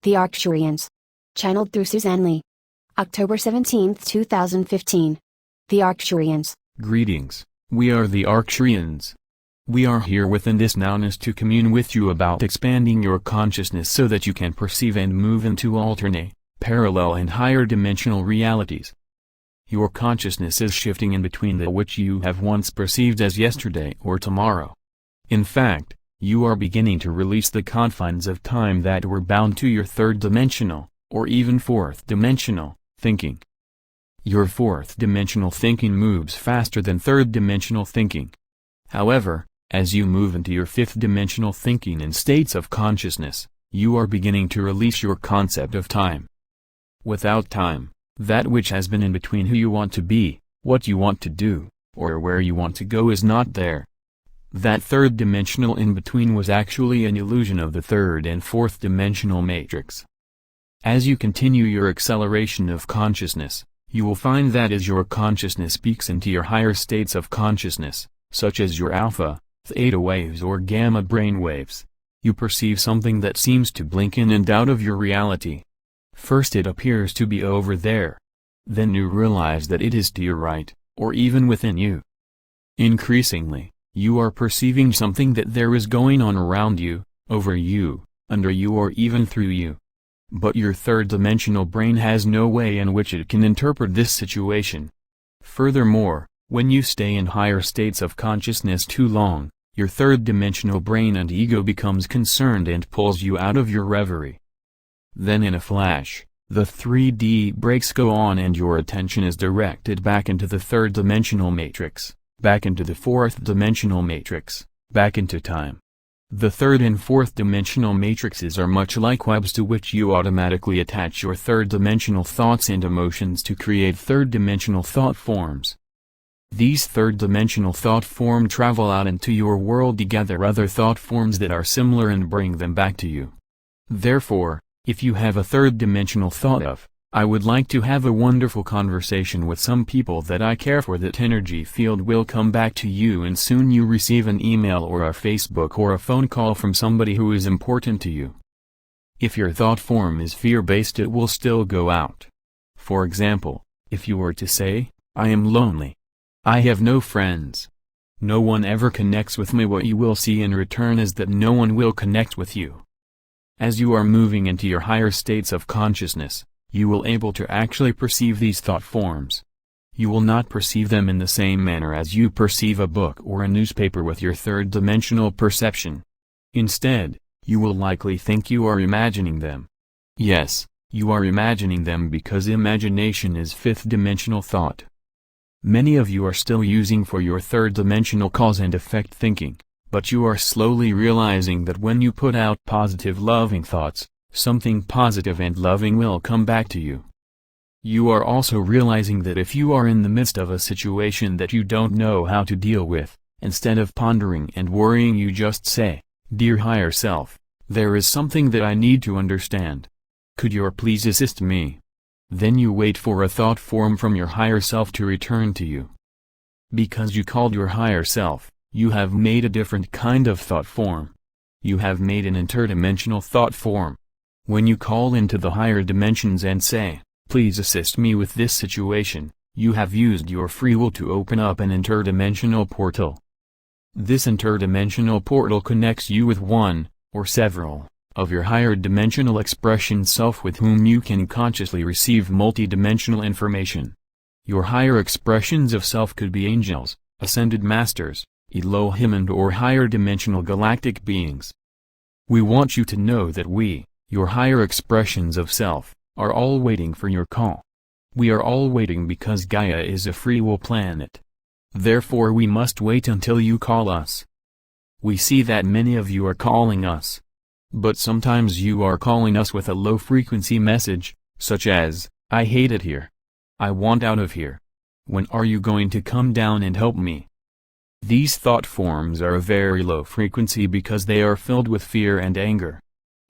The Arcturians. Channeled through Suzanne Lee. October 17, 2015. The Arcturians. Greetings, we are the Arcturians. We are here within this nowness to commune with you about expanding your consciousness so that you can perceive and move into alternate, parallel and higher dimensional realities. Your consciousness is shifting in between that which you have once perceived as yesterday or tomorrow. In fact, you are beginning to release the confines of time that were bound to your third-dimensional, or even fourth-dimensional, thinking. Your fourth-dimensional thinking moves faster than third-dimensional thinking. However, as you move into your fifth-dimensional thinking and states of consciousness, you are beginning to release your concept of time. Without time, that which has been in between who you want to be, what you want to do, or where you want to go is not there. That third-dimensional in-between was actually an illusion of the third and fourth-dimensional matrix. As you continue your acceleration of consciousness, you will find that as your consciousness peaks into your higher states of consciousness, such as your alpha, theta waves or gamma brain waves, you perceive something that seems to blink in and out of your reality. First it appears to be over there. Then you realize that it is to your right, or even within you. Increasingly, you are perceiving something that there is going on around you, over you, under you or even through you. But your third-dimensional brain has no way in which it can interpret this situation. Furthermore, when you stay in higher states of consciousness too long, your third-dimensional brain and ego becomes concerned and pulls you out of your reverie. Then in a flash, the 3D brakes go on and your attention is directed back into the third-dimensional matrix, back into the fourth-dimensional matrix, back into time. The third and fourth-dimensional matrices are much like webs to which you automatically attach your third-dimensional thoughts and emotions to create third-dimensional thought forms. These third-dimensional thought forms travel out into your world to gather other thought forms that are similar and bring them back to you. Therefore, if you have a third-dimensional thought of, I would like to have a wonderful conversation with some people that I care for, that energy field will come back to you and soon you receive an email or a Facebook or a phone call from somebody who is important to you. If your thought form is fear-based, it will still go out. For example, if you were to say, I am lonely. I have no friends. No one ever connects with me, what you will see in return is that no one will connect with you. As you are moving into your higher states of consciousness, you will able to actually perceive these thought forms. You will not perceive them in the same manner as you perceive a book or a newspaper with your third-dimensional perception. Instead, you will likely think you are imagining them. Yes, you are imagining them because imagination is fifth-dimensional thought. Many of you are still using for your third-dimensional cause and effect thinking, but you are slowly realizing that when you put out positive loving thoughts, something positive and loving will come back to you. You are also realizing that if you are in the midst of a situation that you don't know how to deal with, instead of pondering and worrying you just say, Dear Higher Self, there is something that I need to understand. Could you please assist me? Then you wait for a thought form from your higher self to return to you. Because you called your higher self, you have made a different kind of thought form. You have made an interdimensional thought form. When you call into the higher dimensions and say, Please assist me with this situation, you have used your free will to open up an interdimensional portal. This interdimensional portal connects you with one, or several, of your higher dimensional expression self with whom you can consciously receive multidimensional information. Your higher expressions of self could be angels, ascended masters, Elohim and or higher dimensional galactic beings. We want you to know that we, your higher expressions of self, are all waiting for your call. We are all waiting because Gaia is a free will planet. Therefore we must wait until you call us. We see that many of you are calling us. But sometimes you are calling us with a low-frequency message, such as, I hate it here. I want out of here. When are you going to come down and help me? These thought forms are a very low frequency because they are filled with fear and anger.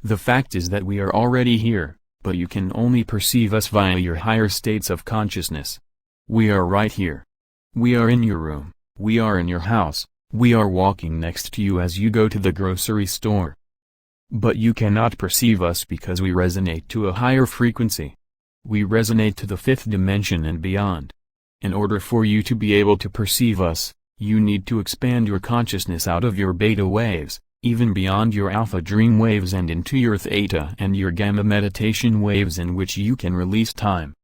The fact is that we are already here, but you can only perceive us via your higher states of consciousness. We are right here. We are in your room, we are in your house, we are walking next to you as you go to the grocery store. But you cannot perceive us because we resonate to a higher frequency. We resonate to the fifth dimension and beyond. In order for you to be able to perceive us, you need to expand your consciousness out of your beta waves, even beyond your alpha dream waves and into your theta and your gamma meditation waves in which you can release time.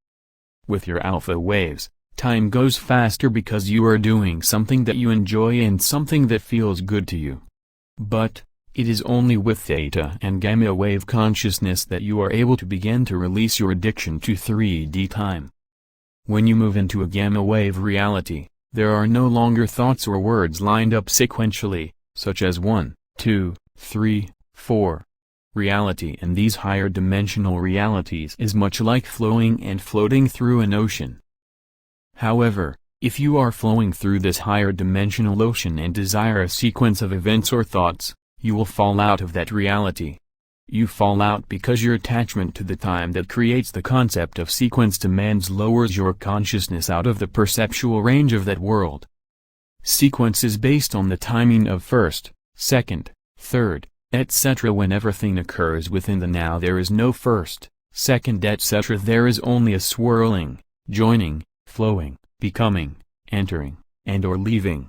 With your alpha waves, time goes faster because you are doing something that you enjoy and something that feels good to you. But, it is only with theta and gamma wave consciousness that you are able to begin to release your addiction to 3D time. When you move into a gamma wave reality, there are no longer thoughts or words lined up sequentially, such as 1, 2, 3, 4. Reality in these higher dimensional realities is much like flowing and floating through an ocean. However, if you are flowing through this higher dimensional ocean and desire a sequence of events or thoughts, you will fall out of that reality. You fall out because your attachment to the time that creates the concept of sequence demands lowers your consciousness out of the perceptual range of that world. Sequence is based on the timing of first, second, third, etc. When everything occurs within the now, there is no first, second, etc. There is only a swirling, joining, flowing, becoming, entering, and/or leaving.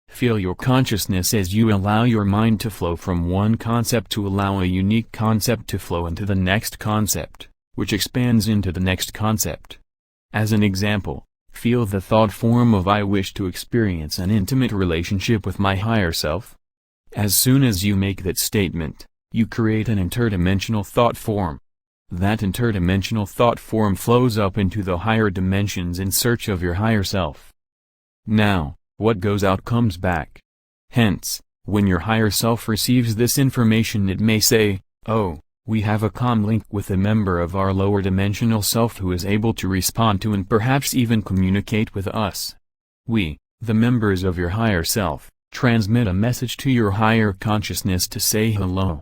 Feel your consciousness as you allow your mind to flow from one concept to allow a unique concept to flow into the next concept, which expands into the next concept. As an example, feel the thought form of I wish to experience an intimate relationship with my higher self. As soon as you make that statement, you create an interdimensional thought form. That interdimensional thought form flows up into the higher dimensions in search of your higher self. Now, what goes out comes back. Hence, when your higher self receives this information, it may say, "Oh, we have a comm link with a member of our lower dimensional self who is able to respond to and perhaps even communicate with us." We, the members of your higher self, transmit a message to your higher consciousness to say hello.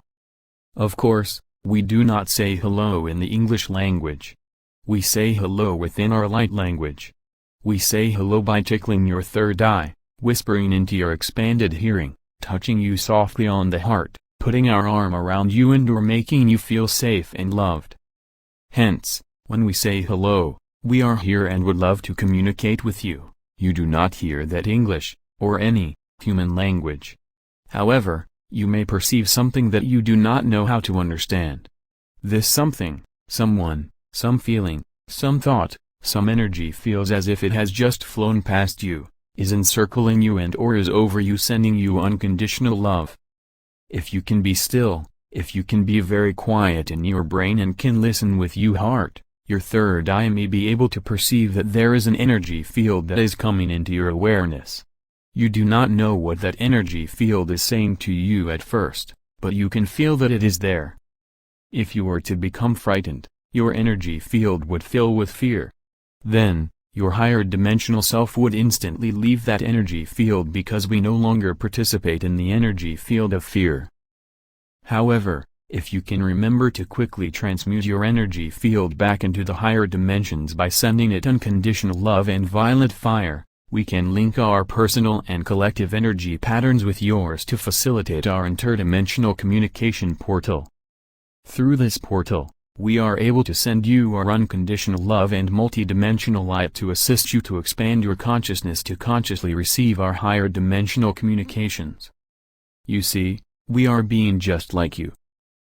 Of course, we do not say hello in the English language. We say hello within our light language. We say hello by tickling your third eye, whispering into your expanded hearing, touching you softly on the heart, putting our arm around you and/or making you feel safe and loved. Hence, when we say hello, we are here and would love to communicate with you. You do not hear that English, or any, human language. However, you may perceive something that you do not know how to understand. This something, someone, some feeling, some thought, some energy feels as if it has just flown past you, is encircling you and/or is over you, sending you unconditional love. If you can be still, if you can be very quiet in your brain and can listen with your heart, your third eye may be able to perceive that there is an energy field that is coming into your awareness. You do not know what that energy field is saying to you at first, but you can feel that it is there. If you were to become frightened, your energy field would fill with fear. Then, your higher dimensional self would instantly leave that energy field because we no longer participate in the energy field of fear. However, if you can remember to quickly transmute your energy field back into the higher dimensions by sending it unconditional love and violet fire, we can link our personal and collective energy patterns with yours to facilitate our interdimensional communication portal. Through this portal, we are able to send you our unconditional love and multidimensional light to assist you to expand your consciousness to consciously receive our higher dimensional communications. You see, we are being just like you.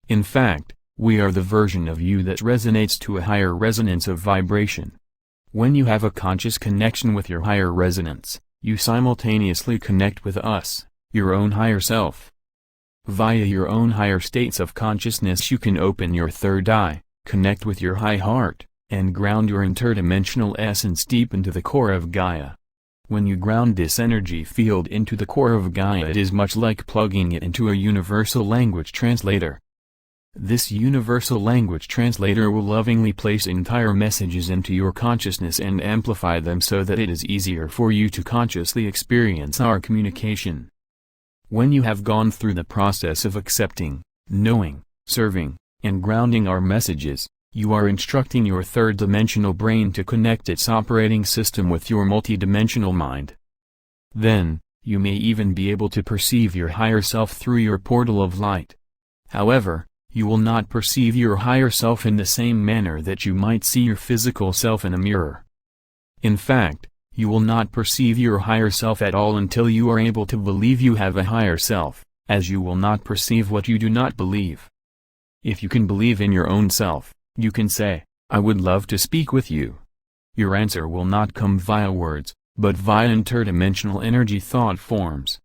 In fact, we are the version of you that resonates to a higher resonance of vibration. When you have a conscious connection with your higher resonance, you simultaneously connect with us, your own higher self. Via your own higher states of consciousness you can open your third eye, connect with your high heart, and ground your interdimensional essence deep into the core of Gaia. When you ground this energy field into the core of Gaia, it is much like plugging it into a universal language translator. This universal language translator will lovingly place entire messages into your consciousness and amplify them so that it is easier for you to consciously experience our communication. When you have gone through the process of accepting, knowing, serving, and grounding our messages, you are instructing your third-dimensional brain to connect its operating system with your multidimensional mind. Then, you may even be able to perceive your higher self through your portal of light. However, you will not perceive your higher self in the same manner that you might see your physical self in a mirror. In fact, you will not perceive your higher self at all until you are able to believe you have a higher self, as you will not perceive what you do not believe. If you can believe in your own self, you can say, "I would love to speak with you." Your answer will not come via words, but via interdimensional energy thought forms.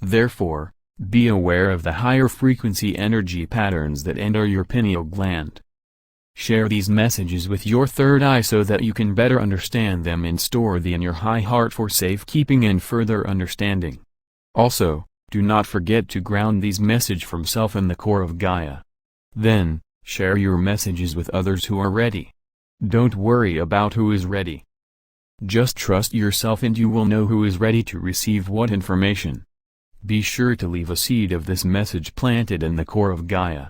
Therefore, be aware of the higher frequency energy patterns that enter your pineal gland. Share these messages with your third eye so that you can better understand them and store them in your high heart for safekeeping and further understanding. Also, do not forget to ground these messages from self in the core of Gaia. Then, share your messages with others who are ready. Don't worry about who is ready. Just trust yourself and you will know who is ready to receive what information. Be sure to leave a seed of this message planted in the core of Gaia.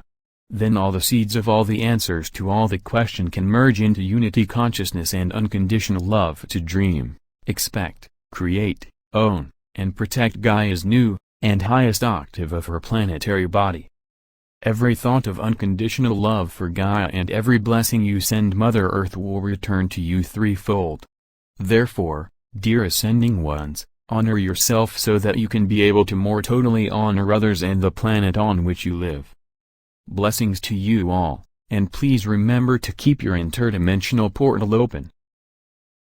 Then all the seeds of all the answers to all the question can merge into unity consciousness and unconditional love to dream, expect, create, own, and protect Gaia's new, and highest octave of her planetary body. Every thought of unconditional love for Gaia and every blessing you send Mother Earth will return to you threefold. Therefore, dear ascending ones, honor yourself so that you can be able to more totally honor others and the planet on which you live. Blessings to you all, and please remember to keep your interdimensional portal open.